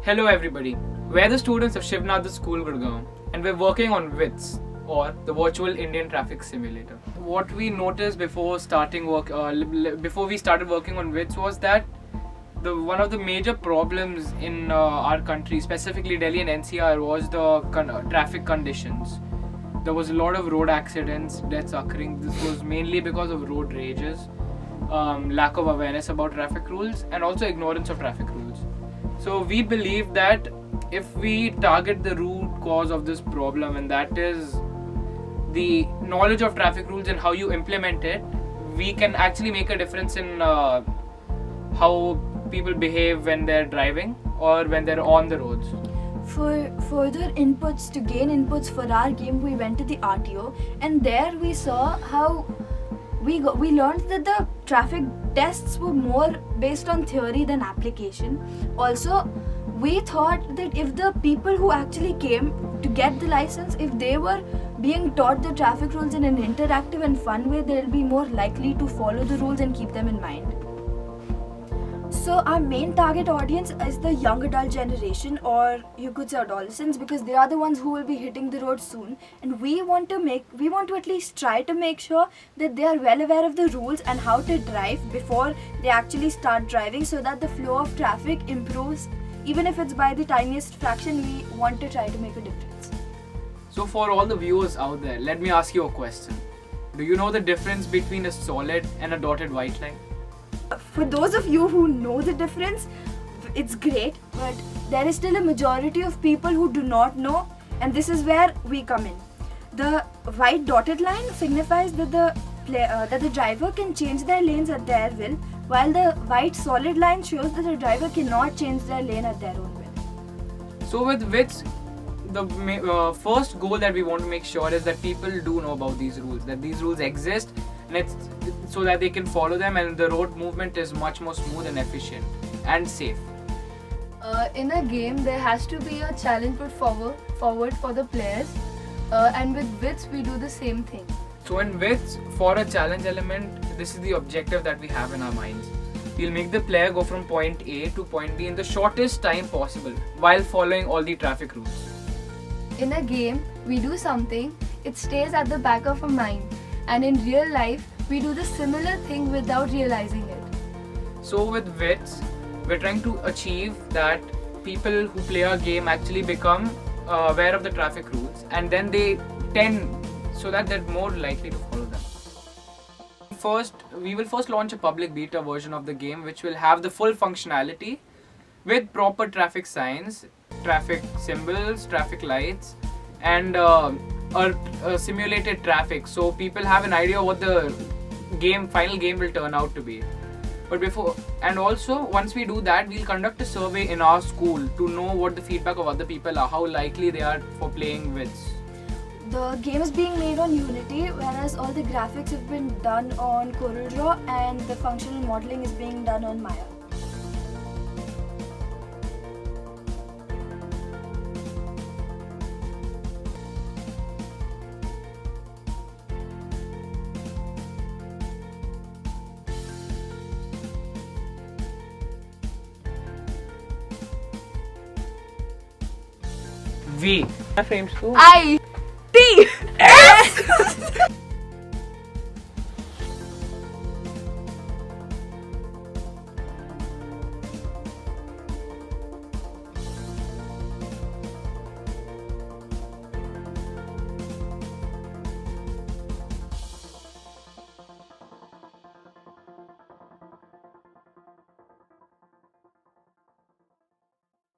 Hello everybody, we're the students of Shiv School Gurgaon and we're working on V.I.T.S or the Virtual Indian Traffic Simulator. What we noticed before starting work, before we started working on V.I.T.S was that one of the major problems in our country, specifically Delhi and NCR, was the traffic conditions. There was a lot of road accidents, deaths occurring. This was mainly because of road rages, lack of awareness about traffic rules, and also ignorance of traffic rules. So we believe that if we target the root cause of this problem, and that is the knowledge of traffic rules and how you implement it, we can actually make a difference in how people behave when they're driving or when they're on the roads. For further inputs, to gain inputs for our game, we went to the RTO, and there we saw how we learned that the traffic tests were more based on theory than application. Also, we thought that if the people who actually came to get the license, if they were being taught the traffic rules in an interactive and fun way, they'll be more likely to follow the rules and keep them in mind. So our main target audience is the young adult generation, or you could say adolescents, because they are the ones who will be hitting the road soon, and we want to at least try to make sure that they are well aware of the rules and how to drive before they actually start driving, so that the flow of traffic improves. Even if it's by the tiniest fraction, we want to try to make a difference. So for all the viewers out there, let me ask you a question. Do you know the difference between a solid and a dotted white line? For those of you who know the difference, it's great, but there is still a majority of people who do not know, and this is where we come in. The white dotted line signifies that the driver can change their lanes at their will, while the white solid line shows that the driver cannot change their lane at their own will. So with V.I.T.S, the first goal that we want to make sure is that people do know about these rules, that these rules exist, and it's so that they can follow them, and the road movement is much more smooth and efficient and safe. In a game, there has to be a challenge put forward for the players, and with V.I.T.S we do the same thing. So in V.I.T.S, for a challenge element, this is the objective that we have in our minds. We'll make the player go from point A to point B in the shortest time possible while following all the traffic rules. In a game, we do something, it stays at the back of our mind, and in real life, we do the similar thing without realizing it. So with V.I.T.S, we're trying to achieve that people who play our game actually become aware of the traffic rules, and then they tend so that they're more likely to follow them. We will first launch a public beta version of the game, which will have the full functionality with proper traffic signs, traffic symbols, traffic lights, and simulated traffic, so people have an idea what the final game will turn out to be. But also once we do that, we'll conduct a survey in our school to know what the feedback of other people are, how likely they are for playing V.I.T.S. The game is being made on Unity, whereas all the graphics have been done on CorelDRAW and the functional modeling is being done on Maya. V. I